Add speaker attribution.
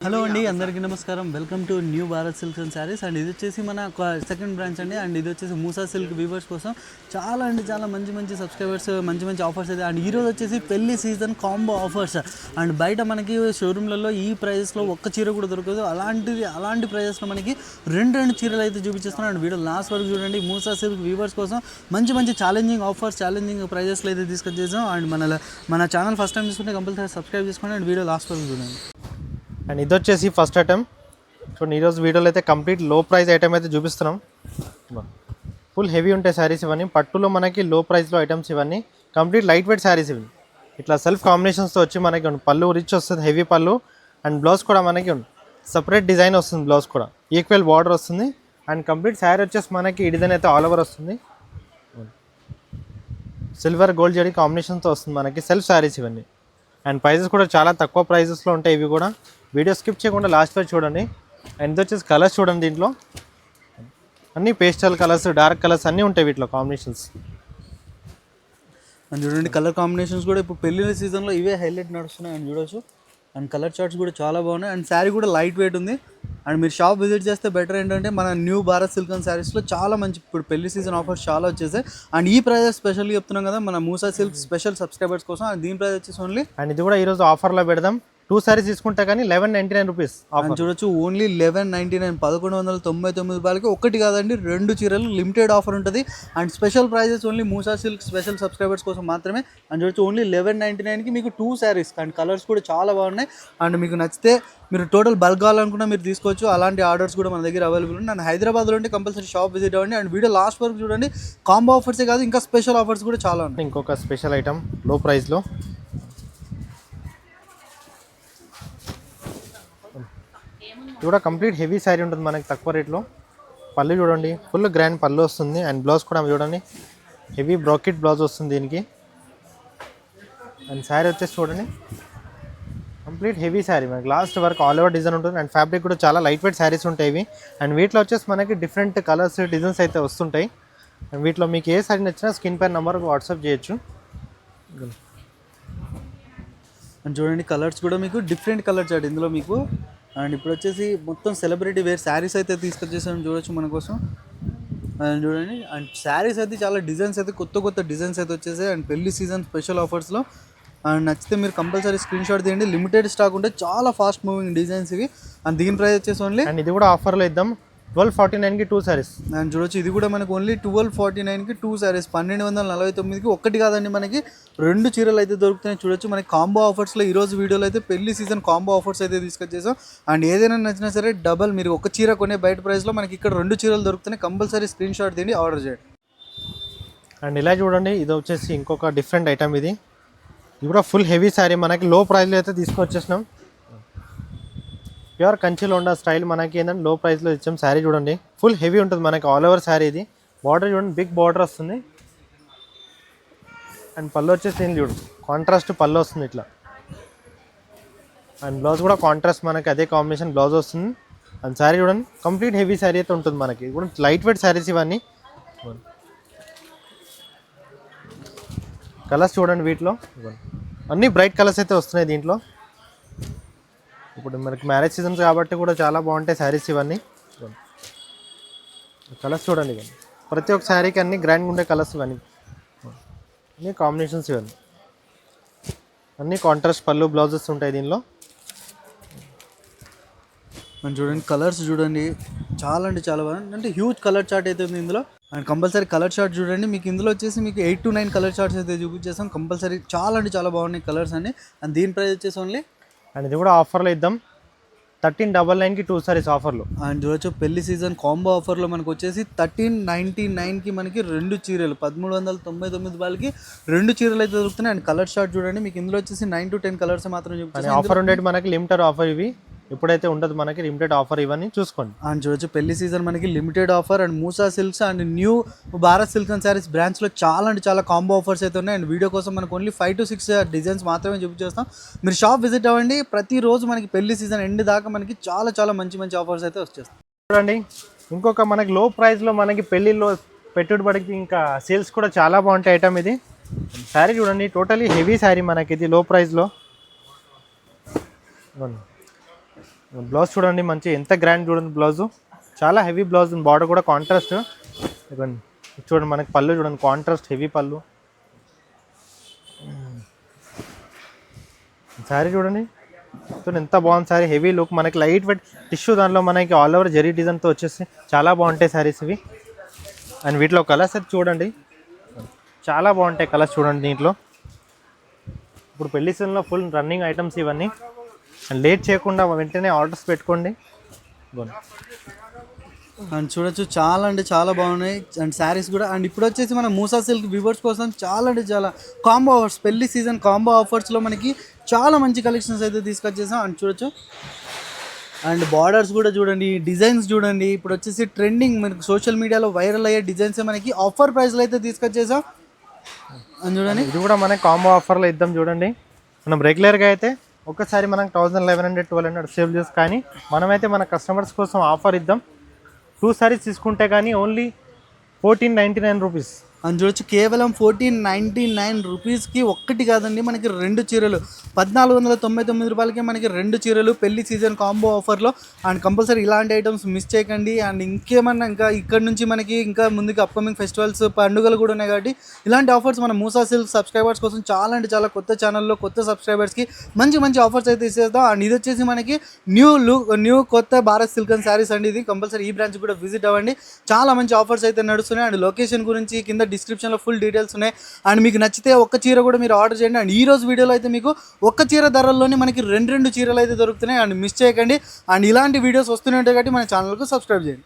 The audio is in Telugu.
Speaker 1: హలో అండి, అందరికీ నమస్కారం. Welcome to new Bharat silks and saris. And ఇది వచ్చేసి మన సెకండ్ బ్రాంచ్ అండి. అండ్ ఇది వచ్చేసి మూసా సిల్క్ వీవర్స్ కోసం చాలా మంచి సబ్స్క్రైబర్స్, మంచి ఆఫర్స్ అయితే. అండ్ ఈరోజు వచ్చేసి పెళ్లి సీజన్ కాంబో ఆఫర్స్. అండ్ బయట మనకి షోరూమ్లలో ఈ ప్రైజెస్లో ఒక్క చీర కూడా దొరకదు. అలాంటి ప్రైజెస్లో మనకి రెండు చీరలు అయితే చూపించేస్తున్నాను. అండ్ వీడియో లాస్ట్ వరకు చూడండి. మూసా సిల్క్ వీవర్స్ కోసం మంచి ఛాలెంజింగ్ ఆఫర్స్, ఛాలెంజింగ్ ప్రైజెస్లో అయితే తీసుకొచ్చేసాం. అండ్ మన ఛానల్ ఫస్ట్ టైం చూసుకుంటే కంపల్సరీ సబ్స్క్రైబ్ చేసుకోండి. అండ్ వీడియో లాస్ట్ వరకు చూడండి.
Speaker 2: అండ్ ఇది వచ్చేసి ఫస్ట్ ఐటమ్. చూడండి, ఈరోజు వీడియోలో అయితే కంప్లీట్ లో ప్రైస్ ఐటమ్ అయితే చూపిస్తున్నాం. ఫుల్ హెవీ ఉంటాయి శారీస్ ఇవన్నీ. పట్టులో మనకి లో ప్రైస్లో ఐటమ్స్ ఇవన్నీ. కంప్లీట్ లైట్ వెయిట్ శారీస్ ఇవి. ఇట్లా సెల్ఫ్ కాంబినేషన్స్తో వచ్చి మనకి పళ్ళు రిచ్ వస్తుంది, హెవీ పళ్ళు. అండ్ బ్లౌజ్ కూడా మనకి సపరేట్ డిజైన్ వస్తుంది. బ్లౌజ్ కూడా ఈక్వల్ బార్డర్ వస్తుంది. అండ్ కంప్లీట్ శారీ వచ్చేసి మనకి ఈ డిజైన్ అయితే ఆల్ ఓవర్ వస్తుంది. సిల్వర్ గోల్డ్ జరీ కాంబినేషన్తో వస్తుంది మనకి సెల్ఫ్ శారీస్ ఇవన్నీ. అండ్ ప్రైజెస్ కూడా చాలా తక్కువ ప్రైజెస్లో ఉంటాయి ఇవి కూడా. వీడియో స్కిప్ చేయకుండా లాస్ట్ వరకు చూడండి. అండ్ ఇది వచ్చేసి కలర్స్ చూడండి. దీంట్లో అన్ని పేస్టల్ కలర్స్, డార్క్ కలర్స్ అన్నీ ఉంటాయి వీటిలో కాంబినేషన్స్.
Speaker 1: అండ్ చూడండి, కలర్ కాంబినేషన్స్ కూడా ఇప్పుడు పెళ్లి సీజన్లో ఇవే హైలైట్ నడుస్తున్నాయి. అండ్ చూడొచ్చు. అండ్ కలర్ చార్ట్స్ కూడా చాలా బాగున్నాయి. అండ్ శారీ కూడా లైట్ వెయిట్ ఉంది. అండ్ మీరు షాప్ విజిట్ చేస్తే బెటర్. ఏంటంటే మన న్యూ భారత్ సిల్క్ అండ్ శారీస్లో చాలా మంచి ఇప్పుడు పెళ్లి సీజన్ ఆఫర్స్ చాలా వచ్చేసాయి. అండ్ ఈ ప్రైజెస్ స్పెషల్గా చెప్తున్నాం కదా, మన మూసా సిల్క్ స్పెషల్ సబ్స్క్రైబర్స్ కోసం. అండ్ దీని ప్రైస్ వచ్చేసి ఓన్లీ,
Speaker 2: అండ్ ఇది కూడా ఈరోజు ఆఫర్లో పెడదాం. 2 సారీస్ తీసుకుంటే కానీ 1199 రూపీస్.
Speaker 1: అండ్ చూడొచ్చు, ఓన్లీ 1199, 1199 రూపాయలకి ఒకటి కాదండి 2 చీరలు లిమిటెడ్ ఆఫర్ ఉంటుంది. And special prizes only Moosa silk special subscribers కోసం మాత్రమే. అండ్ చూడొచ్చు, ఓన్లీ 1199కి మీకు 2 శారీస్. అండ్ కలర్స్ కూడా చాలా బాగున్నాయి. అండ్ మీకు నచ్చితే మీరు టోటల్ బల్క్ కావాలనుకున్నా మీరు తీసుకోవచ్చు. అలాంటి ఆర్డర్స్ కూడా మన దగ్గర అవైలబుల్ ఉంది. అండ్ హైదరాబాద్లో ఉంటే కంపల్సరీ షాప్ విజిట్ అవ్వండి. అండ్ వీడియో లాస్ట్ వరకు చూడండి. కాంబో ఆఫర్సే కాదు, ఇంకా స్పెషల్ ఆఫర్స్ కూడా చాలా ఉన్నాయి.
Speaker 2: ఇంకొక స్పెషల్ ఐటమ్ లో ప్రైస్లో. ఇది కూడా కంప్లీట్ హెవీ శారీ ఉంటుంది మనకి తక్కువ రేట్లో. పళ్ళు చూడండి, ఫుల్ గ్రాండ్ పళ్ళు వస్తుంది. అండ్ బ్లౌజ్ కూడా చూడండి, హెవీ బ్రాకెట్ బ్లౌజ్ వస్తుంది దీనికి. అండ్ శారీ వచ్చేసి చూడండి, కంప్లీట్ హెవీ శారీ మనకి లాస్ట్ వరకు ఆల్ ఓవర్ డిజైన్ ఉంటుంది. అండ్ ఫ్యాబ్రిక్ కూడా చాలా లైట్ వెయిట్ శారీస్ ఉంటాయి ఇవి. అండ్ వీటిలో వచ్చేసి మనకి డిఫరెంట్ కలర్స్, డిజైన్స్ అయితే వస్తుంటాయి. అండ్ వీటిలో మీకు ఏ శారీ నచ్చినా స్క్రీన్ పైన నెంబర్కి వాట్సాప్ చేయొచ్చు.
Speaker 1: అండ్ చూడండి, కలర్స్ కూడా మీకు డిఫరెంట్ కలర్ చార్ట్ ఇందులో మీకు. అండ్ ఇప్పుడు వచ్చేసి మొత్తం సెలబ్రిటీ వేర్ శారీస్ అయితే తీసుకొచ్చేసాము, చూడొచ్చు మన కోసం. అండ్ చూడండి, అండ్ శారీస్ అయితే చాలా డిజైన్స్ అయితే కొత్త డిజైన్స్ అయితే వచ్చేసాయి. అండ్ పెళ్లి సీజన్ స్పెషల్ ఆఫర్స్లో. అండ్ నచ్చితే మీరు కంపల్సరీ స్క్రీన్ షాట్ తీయండి. లిమిటెడ్ స్టాక్ ఉంటే చాలా ఫాస్ట్ మూవింగ్ డిజైన్స్ ఇవి. అండ్ దీని ప్రైస్ వచ్చేసి ఓన్లీ,
Speaker 2: అండ్ ఇది కూడా ఆఫర్లో ఇద్దాం, 1249కి 2 సారీస్.
Speaker 1: అండ్ చూడొచ్చు, ఇది కూడా మనకు ఓన్లీ 1249కి 2 శారీస్. 1249కి ఒకటి కాదండి, మనకి 2 చీరలు అయితే దొరుకుతాయి. చూడొచ్చు, మనకి కాంబో ఆఫర్స్లో ఈరోజు వీడియోలో అయితే పెళ్లి సీజన్ కాంబో ఆఫర్స్ అయితే తీసుకొచ్చేసాం. అండ్ ఏదైనా నచ్చినా సరే డబల్, మీరు ఒక చీర కొనే బయట ప్రైస్లో మనకి ఇక్కడ 2 చీరలు దొరుకుతున్నాయి. కంపల్సరీ స్క్రీన్ షాట్ తీయండి, ఆర్డర్ చేయండి.
Speaker 2: అండ్ ఇలా చూడండి, ఇది వచ్చేసి ఇంకొక డిఫరెంట్ ఐటమ్. ఇది కూడా ఫుల్ హెవీ శారీ మనకి లో ప్రైస్లో అయితే తీసుకొచ్చేసినాం. ప్యూర్ కంచిలోండా స్టైల్ మనకి ఏంటంటే లో ప్రైస్లో ఇచ్చాం. శారీ చూడండి, ఫుల్ హెవీ ఉంటుంది మనకి ఆల్ ఓవర్ శారీ. ఇది బార్డర్ చూడండి, బిగ్ బార్డర్ వస్తుంది. అండ్ పళ్ళు వచ్చేసి దీన్ని చూడండి, కాంట్రాస్ట్ పళ్ళు వస్తుంది ఇట్లా. అండ్ బ్లౌజ్ కూడా కాంట్రాస్ట్ మనకి అదే కాంబినేషన్ బ్లౌజ్ వస్తుంది. అండ్ శారీ చూడండి, కంప్లీట్ హెవీ శారీ అయితే ఉంటుంది మనకి. ఇది కూడా లైట్ వెయిట్ శారీస్ ఇవన్నీ. కలర్స్ చూడండి, వీటిలో అన్నీ బ్రైట్ కలర్స్ అయితే వస్తున్నాయి దీంట్లో. ఇప్పుడు మనకి మ్యారేజ్ సీజన్స్ కాబట్టి కూడా చాలా బాగుంటాయి శారీస్ ఇవన్నీ. కలర్స్ చూడండి, ఇవన్నీ ప్రతి ఒక్క శారీకి అన్ని గ్రాండ్గా ఉండే కలర్స్ ఇవన్నీ. అన్ని కాంబినేషన్స్ ఇవన్నీ, అన్ని కాంట్రాస్ట్ పళ్ళు బ్లౌజెస్ ఉంటాయి దీనిలో.
Speaker 1: మనం చూడండి, కలర్స్ చూడండి, చాలా అంటే చాలా బాగుంది. అంటే హ్యూజ్ కలర్ చార్ట్ అయితే ఉంది ఇందులో. అండ్ కంపల్సరీ కలర్ చార్ట్ చూడండి. మీకు ఇందులో వచ్చేసి మీకు 8 to 9 కలర్ చార్ట్స్ అయితే చూపించేస్తాం. కంపల్సరీ చాలా అంటే చాలా బాగున్నాయి కలర్స్ అన్ని. అండ్ దీని ప్రైస్ వచ్చేసి ఓన్లీ,
Speaker 2: అండ్ ఇది కూడా ఆఫర్లో ఇద్దాం, 1399కి 2 సారీస్ ఆఫర్లో.
Speaker 1: అండ్ చూడొచ్చు, పెళ్లి సీజన్ కాంబో ఆఫర్లో మనకు వచ్చేసి 1399కి మనకి 2 చీరలు, 1399 రూపాయలకి 2 చీరలు అయితే దొరుకుతున్నాయి. అండ్ కలర్ చార్ట్ చూడండి, మీకు ఇందులో వచ్చేసి 9 to 10 కలర్స్ మాత్రం చూపిస్తాం.
Speaker 2: ఆఫర్ ఉండేది మనకి లిమిటెడ్ ఆఫర్ ఇవి, ఇప్పుడైతే ఉండదు మనకి లిమిటెడ్ ఆఫర్ ఇవన్నీ చూసుకోండి.
Speaker 1: అండ్ చూడొచ్చు, పెళ్లి సీజన్ మనకి limited offer. And Musa silks and new Bharat silk and saris బ్రాంచ్లో చాలా అంటే చాలా కాంబో ఆఫర్స్ అయితే ఉన్నాయి. అండ్ వీడియో కోసం మనకు ఓన్లీ 5 to 6 డిజైన్స్ మాత్రమే చూపించేస్తాం. మీరు షాప్ విజిట్ అవ్వండి. ప్రతిరోజు మనకి పెళ్లి సీజన్ ఎండ్ దాకా మనకి చాలా మంచి ఆఫర్స్ అయితే వచ్చేస్తాయి.
Speaker 2: చూడండి, ఇంకొక మనకి లో ప్రైస్లో మనకి పెళ్లిలో పెట్టుబడికి ఇంకా సేల్స్ కూడా చాలా బాగుంటాయి ఐటమ్ ఇది. శారీ చూడండి, టోటలీ హెవీ శారీ మనకి ఇది లో ప్రైస్లో. బ్లౌజ్ చూడండి మంచి ఎంత గ్రాండ్ చూడండి బ్లౌజు, చాలా హెవీ బ్లౌజ్, బార్డర్ కూడా కాంట్రాస్ట్. ఇదిగోండి చూడండి మనకి పళ్ళు చూడండి కాంట్రాస్ట్ హెవీ పళ్ళు. శారీ చూడండి చూడండి ఎంత బాగుంది శారీ, హెవీ లుక్, మనకి లైట్ వెయిట్ టిష్యూ, దాంట్లో మనకి ఆల్ ఓవర్ జరీ డిజైన్తో వచ్చేసి చాలా బాగుంటాయి శారీస్ ఇవి. అండ్ వీటిలో కలర్స్ అయితే చూడండి చాలా బాగుంటాయి కలర్స్ చూడండి దీంట్లో. ఇప్పుడు పెళ్లి సీజన్లో ఫుల్ రన్నింగ్ ఐటమ్స్ ఇవన్నీ. అండ్ లేట్ చేయకుండా వెంటనే ఆర్డర్స్ పెట్టుకోండి.
Speaker 1: అండ్ చూడొచ్చు చాలా అంటే చాలా బాగున్నాయి అండ్ శారీస్ కూడా. అండ్ ఇప్పుడు వచ్చేసి మన మూసా సిల్క్ వ్యూవర్స్ కోసం చాలా అంటే చాలా కాంబో ఆఫర్స్, పెళ్లి సీజన్ కాంబో ఆఫర్స్లో మనకి చాలా మంచి కలెక్షన్స్ అయితే తీసుకొచ్చేసాం. అండ్ చూడొచ్చు అండ్ బార్డర్స్ కూడా చూడండి, డిజైన్స్ చూడండి, ఇప్పుడు వచ్చేసి ట్రెండింగ్ మనకి సోషల్ మీడియాలో వైరల్ అయ్యే డిజైన్స్ మనకి ఆఫర్ ప్రైస్లో అయితే తీసుకొచ్చేసాం. అని చూడండి
Speaker 2: ఇది కూడా మనకి కాంబో ఆఫర్లో ఇద్దాం చూడండి. మనం రెగ్యులర్గా అయితే ఒక్కసారి మనకు 1000, 1100, 1200 సేవ్ చేస్తాం, కానీ మనమైతే మన కస్టమర్స్ కోసం ఆఫర్ ఇద్దాం. 2 సారీస్ తీసుకుంటే కానీ ఓన్లీ 1499 రూపీస్.
Speaker 1: అని చూడొచ్చు కేవలం 1499 రూపీస్కి ఒక్కటి కాదండి మనకి 2 చీరలు, 1499 రూపాయలకి మనకి 2 చీరలు పెళ్లి సీజన్ కాంబో ఆఫర్లో. అండ్ కంపల్సరీ ఇలాంటి ఐటమ్స్ మిస్ చేయకండి. అండ్ ఇంకేమన్నా ఇంకా ఇక్కడ నుంచి మనకి ఇంకా ముందుకు అప్కమింగ్ ఫెస్టివల్స్ పండుగలు కూడా ఉన్నాయి కాబట్టి ఇలాంటి ఆఫర్స్ మన మూసా సిల్క్ సబ్స్క్రైబర్స్ కోసం చాలా అంటే చాలా కొత్త ఛానల్లో కొత్త సబ్స్క్రైబర్స్కి మంచి మంచి ఆఫర్స్ అయితే ఇచ్చేద్దాం. అండ్ ఇది వచ్చేసి మనకి న్యూ కొత్త భారత్ సిల్క్ అండ్ శారీస్ అండి. ఇది కంపల్సరీ ఈ బ్రాంచ్ కూడా విజిట్ అవ్వండి, చాలా మంచి ఆఫర్స్ అయితే నడుస్తున్నాయి. అండ్ లొకేషన్ గురించి కింద డిస్క్రిప్షన్లో ఫుల్ డీటెయిల్స్ ఉన్నాయి. అండ్ మీకు నచ్చితే ఒక్క చీర కూడా మీరు ఆర్డర్ చేయండి. అండ్ ఈ రోజు వీడియోలో అయితే మీకు ఒక్క చీర ధరల్లోనే మనకి 2 చీరలు అయితే దొరుకుతున్నాయి. అండ్ మిస్ చేయకండి. అండ్ ఇలాంటి వీడియోస్ వస్తూనే ఉంటాయి కాబట్టి మన ఛానల్కు సబ్స్క్రైబ్ చేయండి.